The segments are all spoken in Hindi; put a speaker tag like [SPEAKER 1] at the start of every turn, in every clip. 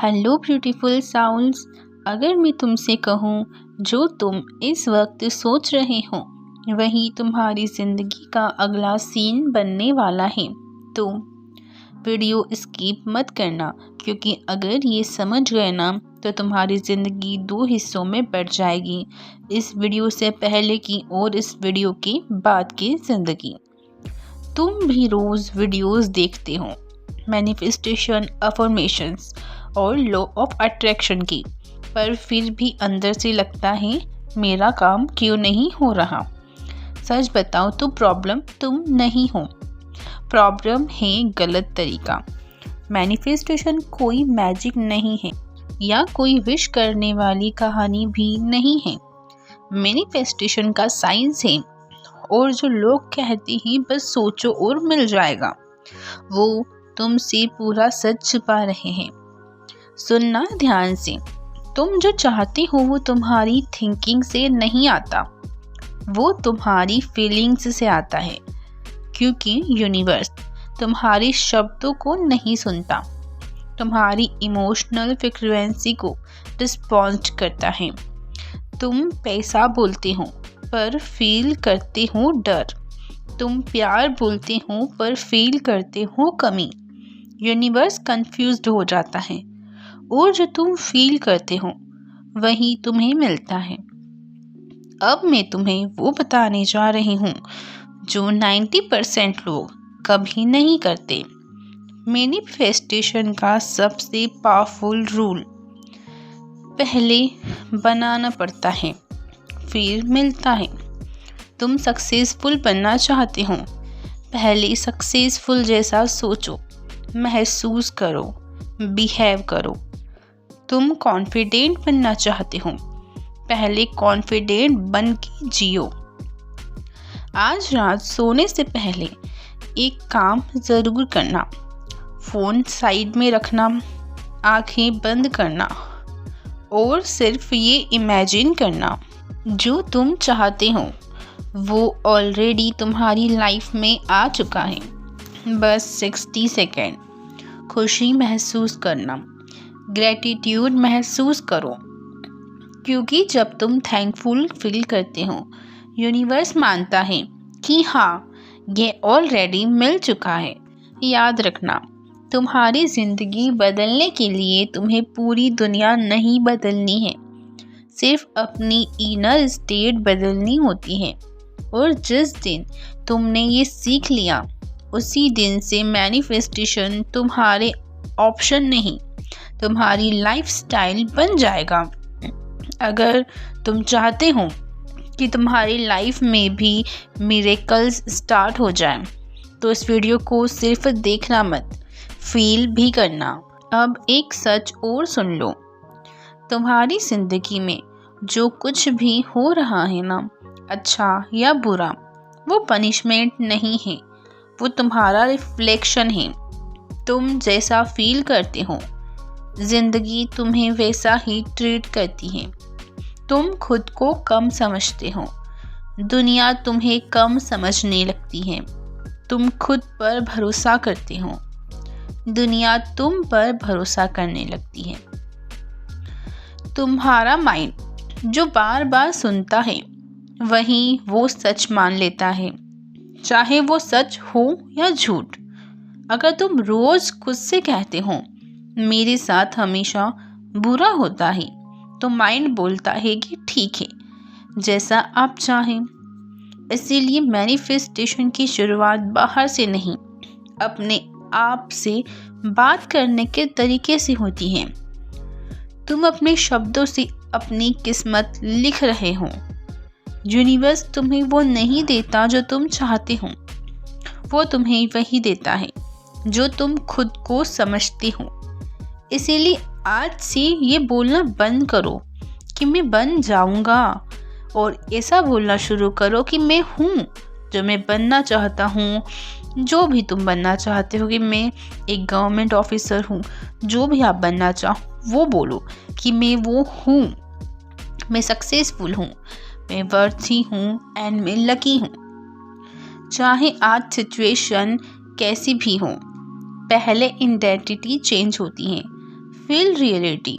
[SPEAKER 1] Hello beautiful sounds. अगर मैं तुमसे कहूँ जो तुम इस वक्त सोच रहे हो वही तुम्हारी ज़िंदगी का अगला सीन बनने वाला है, तो वीडियो स्किप मत करना, क्योंकि अगर ये समझ गए ना तो तुम्हारी ज़िंदगी 2 हिस्सों में बढ़ जाएगी। इस वीडियो से पहले की और इस वीडियो के बाद की ज़िंदगी। तुम भी रोज़ वीडियोस देखते हो मैनिफेस्टेशन, अफर्मेशंस और लॉ ऑफ अट्रैक्शन की, पर फिर भी अंदर से लगता है मेरा काम क्यों नहीं हो रहा। सच बताओ तो प्रॉब्लम तुम नहीं हो, प्रॉब्लम है गलत तरीका। मैनिफेस्टेशन कोई मैजिक नहीं है या कोई विश करने वाली कहानी भी नहीं है। मैनिफेस्टेशन का साइंस है, और जो लोग कहते हैं बस सोचो और मिल जाएगा, वो तुमसे पूरा सच छुपा रहे हैं। सुनना ध्यान से, तुम जो चाहते हो वो तुम्हारी थिंकिंग से नहीं आता, वो तुम्हारी फीलिंग्स से आता है, क्योंकि यूनिवर्स तुम्हारे शब्दों को नहीं सुनता, तुम्हारी इमोशनल फ्रीक्वेंसी को रिस्पॉन्ड करता है। तुम पैसा बोलते हो पर फील करते हो डर, तुम प्यार बोलते हो पर फील करते हो कमी। यूनिवर्स कंफ्यूज्ड हो जाता है, और जो तुम फील करते हो वही तुम्हें मिलता है। अब मैं तुम्हें वो बताने जा रही हूँ जो 90% लोग कभी नहीं करते। मैनिफेस्टेशन का सबसे पावरफुल रूल, पहले बनाना पड़ता है फिर मिलता है। तुम सक्सेसफुल बनना चाहते हो, पहले सक्सेसफुल जैसा सोचो, महसूस करो, बिहेव करो। तुम कॉन्फिडेंट बनना चाहते हो, पहले कॉन्फिडेंट बन के जियो। आज रात सोने से पहले एक काम ज़रूर करना, फ़ोन साइड में रखना, आंखें बंद करना और सिर्फ ये इमेजिन करना जो तुम चाहते हो वो ऑलरेडी तुम्हारी लाइफ में आ चुका है। बस 60 सेकेंड खुशी महसूस करना, ग्रैटिट्यूड महसूस करो, क्योंकि जब तुम थैंकफुल फील करते हो यूनिवर्स मानता है कि हाँ, ये ऑलरेडी मिल चुका है। याद रखना, तुम्हारी ज़िंदगी बदलने के लिए तुम्हें पूरी दुनिया नहीं बदलनी है, सिर्फ अपनी इनर स्टेट बदलनी होती है। और जिस दिन तुमने ये सीख लिया उसी दिन से मैनिफेस्टेशन तुम्हारे ऑप्शन नहीं, तुम्हारी लाइफस्टाइल बन जाएगा। अगर तुम चाहते हो कि तुम्हारी लाइफ में भी मिरेकल्स स्टार्ट हो जाए तो इस वीडियो को सिर्फ देखना मत, फील भी करना। अब एक सच और सुन लो, तुम्हारी ज़िंदगी में जो कुछ भी हो रहा है ना, अच्छा या बुरा, वो पनिशमेंट नहीं है, वो तुम्हारा रिफ्लेक्शन है। तुम जैसा फील करते हो ज़िंदगी तुम्हें वैसा ही ट्रीट करती है। तुम खुद को कम समझते हो, दुनिया तुम्हें कम समझने लगती है। तुम खुद पर भरोसा करते हो, दुनिया तुम पर भरोसा करने लगती है। तुम्हारा माइंड जो बार बार सुनता है वही वो सच मान लेता है, चाहे वो सच हो या झूठ। अगर तुम रोज खुद से कहते हो मेरे साथ हमेशा बुरा होता है, तो माइंड बोलता है कि ठीक है, जैसा आप चाहें। इसीलिए मैनिफेस्टेशन की शुरुआत बाहर से नहीं, अपने आप से बात करने के तरीके से होती है। तुम अपने शब्दों से अपनी किस्मत लिख रहे हो। यूनिवर्स तुम्हें वो नहीं देता जो तुम चाहते हो, वो तुम्हें वही देता है जो तुम खुद को समझते हो। इसीलिए आज से ये बोलना बंद करो कि मैं बन जाऊंगा, और ऐसा बोलना शुरू करो कि मैं हूँ जो मैं बनना चाहता हूँ। जो भी तुम बनना चाहते हो, कि मैं एक गवर्नमेंट ऑफिसर हूँ, जो भी आप बनना चाहो वो बोलो कि मैं वो हूँ, मैं सक्सेसफुल हूँ, मैं वर्थी हूँ एंड मैं लकी हूँ। चाहे आज सिचुएशन कैसी भी हो, पहले आइडेंटिटी चेंज होती है, फील रियलिटी।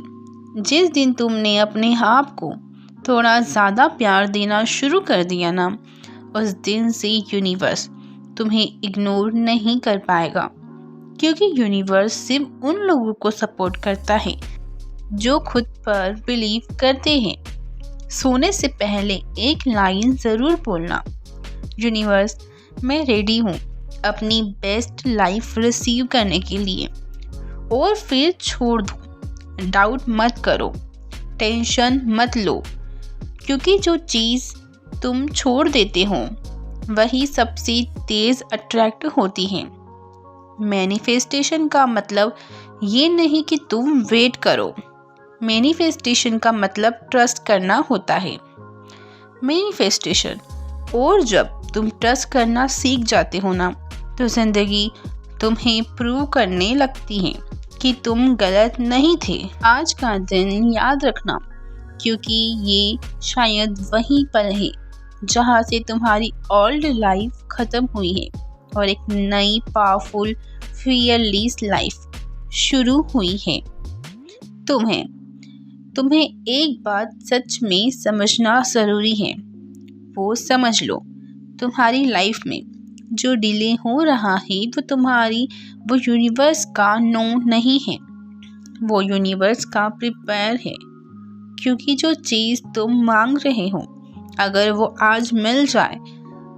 [SPEAKER 1] जिस दिन तुमने अपने आप को थोड़ा ज़्यादा प्यार देना शुरू कर दिया ना, उस दिन से यूनिवर्स तुम्हें इग्नोर नहीं कर पाएगा, क्योंकि यूनिवर्स सिर्फ उन लोगों को सपोर्ट करता है जो खुद पर बिलीव करते हैं। सोने से पहले एक लाइन ज़रूर बोलना, यूनिवर्स मैं रेडी हूँ अपनी बेस्ट लाइफ रिसीव करने के लिए। और फिर छोड़ दो, डाउट मत करो, टेंशन मत लो, क्योंकि जो चीज़ तुम छोड़ देते हो वही सबसे तेज़ अट्रैक्ट होती है। मैनिफेस्टेशन का मतलब ये नहीं कि तुम वेट करो, मैनिफेस्टेशन का मतलब ट्रस्ट करना होता है। मैनिफेस्टेशन, और जब तुम ट्रस्ट करना सीख जाते हो ना, तो ज़िंदगी तुम्हें प्रूव करने लगती है कि तुम गलत नहीं थे। आज का दिन याद रखना, क्योंकि ये शायद वही पल है जहाँ से तुम्हारी ओल्ड लाइफ ख़त्म हुई है और एक नई पावरफुल फियरलेस लाइफ शुरू हुई है। तुम्हें एक बात सच में समझना ज़रूरी है, वो समझ लो, तुम्हारी लाइफ में जो डिले हो रहा है वो यूनिवर्स का नो नहीं है, वो यूनिवर्स का प्रिपेयर है। क्योंकि जो चीज़ तुम मांग रहे हो, अगर वो आज मिल जाए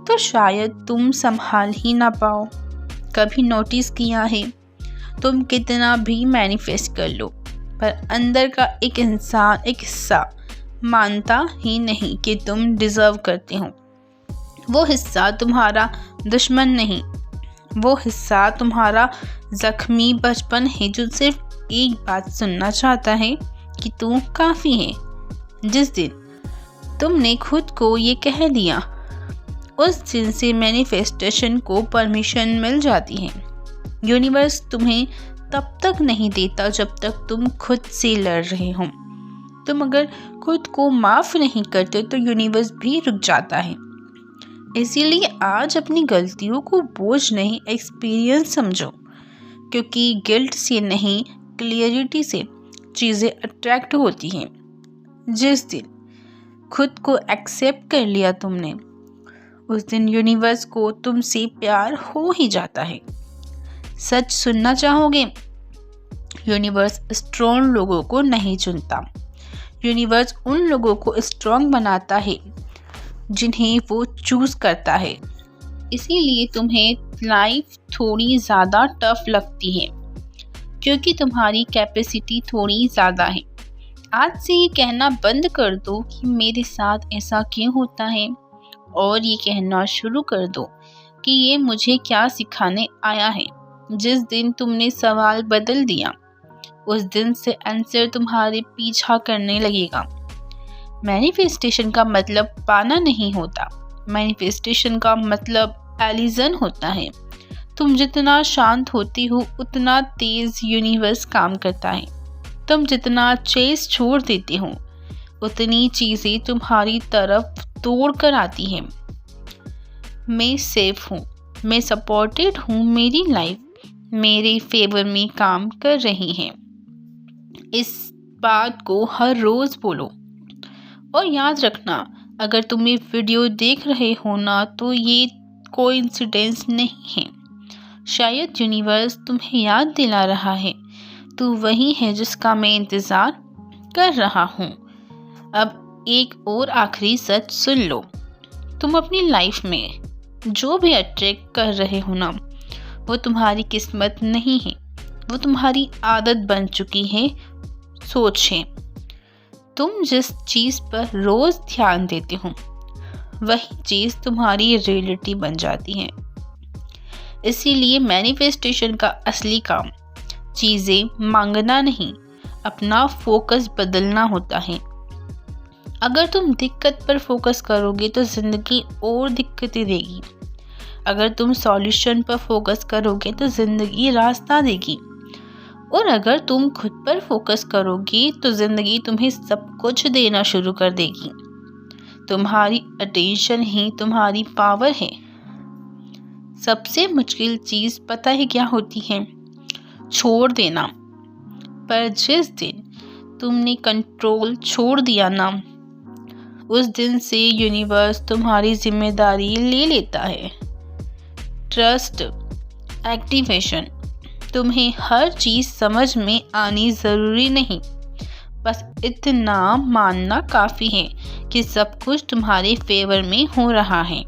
[SPEAKER 1] तो शायद तुम संभाल ही ना पाओ। कभी नोटिस किया है, तुम कितना भी मैनिफेस्ट कर लो, पर अंदर का एक हिस्सा मानता ही नहीं कि तुम डिज़र्व करते हो। वो हिस्सा तुम्हारा दुश्मन नहीं, वो हिस्सा तुम्हारा ज़ख्मी बचपन है जो सिर्फ एक बात सुनना चाहता है कि तू काफ़ी है। जिस दिन तुमने खुद को ये कह दिया, उस दिन से मैनिफेस्टेशन को परमिशन मिल जाती है। यूनिवर्स तुम्हें तब तक नहीं देता जब तक तुम खुद से लड़ रहे हो। तुम अगर खुद को माफ़ नहीं करते तो यूनिवर्स भी रुक जाता है। इसीलिए आज अपनी गलतियों को बोझ नहीं, एक्सपीरियंस समझो, क्योंकि गिल्ट से नहीं, क्लियरिटी से चीज़ें अट्रैक्ट होती हैं। जिस दिन खुद को एक्सेप्ट कर लिया तुमने, उस दिन यूनिवर्स को तुमसे प्यार हो ही जाता है। सच सुनना चाहोगे? यूनिवर्स स्ट्रॉन्ग लोगों को नहीं चुनता, यूनिवर्स उन लोगों को स्ट्रॉन्ग बनाता है जिन्हें वो चूज़ करता है। इसीलिए तुम्हें लाइफ थोड़ी ज़्यादा टफ लगती है, क्योंकि तुम्हारी कैपेसिटी थोड़ी ज़्यादा है। आज से ये कहना बंद कर दो कि मेरे साथ ऐसा क्यों होता है, और ये कहना शुरू कर दो कि ये मुझे क्या सिखाने आया है। जिस दिन तुमने सवाल बदल दिया, उस दिन से आंसर तुम्हारे पीछा करने लगेगा। मैनिफेस्टेशन का मतलब पाना नहीं होता, मैनिफेस्टेशन का मतलब एलिजन होता है। तुम जितना शांत होती हो उतना तेज यूनिवर्स काम करता है। तुम जितना चेस छोड़ देते हो उतनी चीज़ें तुम्हारी तरफ दौड़ कर आती हैं। मैं सेफ हूँ, मैं सपोर्टेड हूँ, मेरी लाइफ मेरे फेवर में काम कर रही है। इस बात को हर रोज़ बोलो। और याद रखना, अगर तुम ये वीडियो देख रहे हो ना, तो ये कोइंसिडेंस नहीं है। शायद यूनिवर्स तुम्हें याद दिला रहा है, तू वही है जिसका मैं इंतज़ार कर रहा हूँ। अब एक और आखिरी सच सुन लो, तुम अपनी लाइफ में जो भी अट्रैक्ट कर रहे हो ना, वो तुम्हारी किस्मत नहीं है, वो तुम्हारी आदत बन चुकी है, सोच है। तुम जिस चीज़ पर रोज़ ध्यान देते हो वही चीज़ तुम्हारी रियलिटी बन जाती है। इसीलिए मैनिफेस्टेशन का असली काम चीज़ें मांगना नहीं, अपना फोकस बदलना होता है। अगर तुम दिक्कत पर फोकस करोगे तो ज़िंदगी और दिक्कतें देगी। अगर तुम सॉल्यूशन पर फोकस करोगे तो ज़िंदगी रास्ता देगी। और अगर तुम खुद पर फोकस करोगी तो ज़िंदगी तुम्हें सब कुछ देना शुरू कर देगी। तुम्हारी अटेंशन ही तुम्हारी पावर है। सबसे मुश्किल चीज़ पता है क्या होती है? छोड़ देना। पर जिस दिन तुमने कंट्रोल छोड़ दिया ना, उस दिन से यूनिवर्स तुम्हारी जिम्मेदारी ले लेता है। Trust activation. तुम्हें हर चीज़ समझ में आनी ज़रूरी नहीं, बस इतना मानना काफ़ी है कि सब कुछ तुम्हारे फेवर में हो रहा है।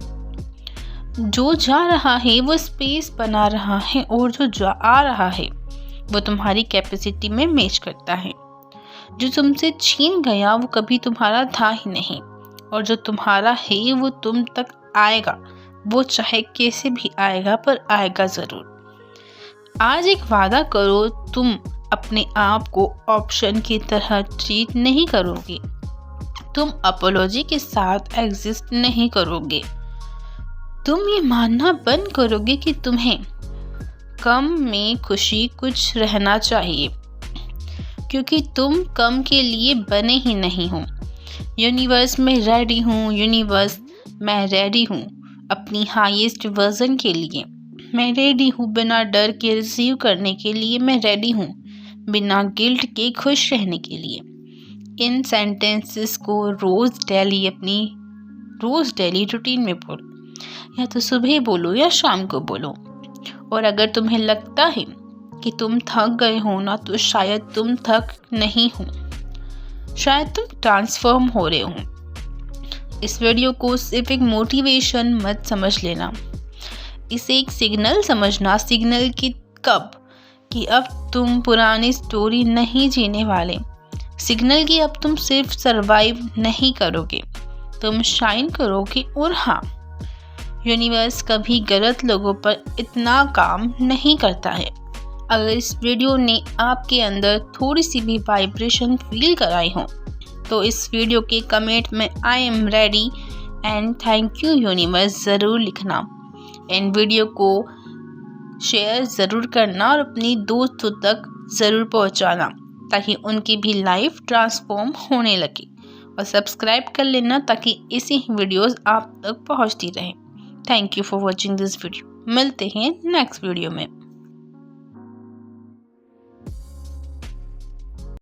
[SPEAKER 1] जो जा रहा है वो स्पेस बना रहा है, और जो आ रहा है वो तुम्हारी कैपेसिटी में मैच करता है। जो तुमसे छीन गया वो कभी तुम्हारा था ही नहीं, और जो तुम्हारा है वो तुम तक आएगा। वो चाहे कैसे भी आएगा, पर आएगा ज़रूर। आज एक वादा करो, तुम अपने आप को ऑप्शन की तरह ट्रीट नहीं करोगे। तुम अपोलॉजी के साथ एग्जिस्ट नहीं करोगे। तुम ये मानना बंद करोगे कि तुम्हें कम में खुशी कुछ रहना चाहिए, क्योंकि तुम कम के लिए बने ही नहीं हो। यूनिवर्स में रेडी हूँ, यूनिवर्स मैं रेडी हूँ अपनी हाईएस्ट वर्जन के लिए। मैं रेडी हूँ बिना डर के रिसीव करने के लिए। मैं रेडी हूँ बिना गिल्ट के खुश रहने के लिए। इन सेंटेंसेस को रोज़ डेली रूटीन में बोलो, या तो सुबह बोलो या शाम को बोलो। और अगर तुम्हें लगता है कि तुम थक गए हो ना, तो शायद तुम थक नहीं हो, शायद तुम ट्रांसफॉर्म हो रहे हो। इस वीडियो को सिर्फ एक मोटिवेशन मत समझ लेना, इसे एक सिग्नल समझना। सिग्नल कि कब? कि अब तुम पुरानी स्टोरी नहीं जीने वाले। सिग्नल कि अब तुम सिर्फ सरवाइव नहीं करोगे, तुम शाइन करोगे। और हाँ, यूनिवर्स कभी गलत लोगों पर इतना काम नहीं करता है। अगर इस वीडियो ने आपके अंदर थोड़ी सी भी वाइब्रेशन फील कराई हो, तो इस वीडियो के कमेंट में I am ready and thank you universe ज़रूर लिखना। एंड वीडियो को शेयर ज़रूर करना और अपनी दोस्तों तक ज़रूर पहुंचाना, ताकि उनकी भी लाइफ ट्रांसफॉर्म होने लगे। और सब्सक्राइब कर लेना ताकि ऐसी वीडियोस आप तक पहुंचती रहें। Thank you for watching this video. मिलते हैं नेक्स्ट वीडियो में।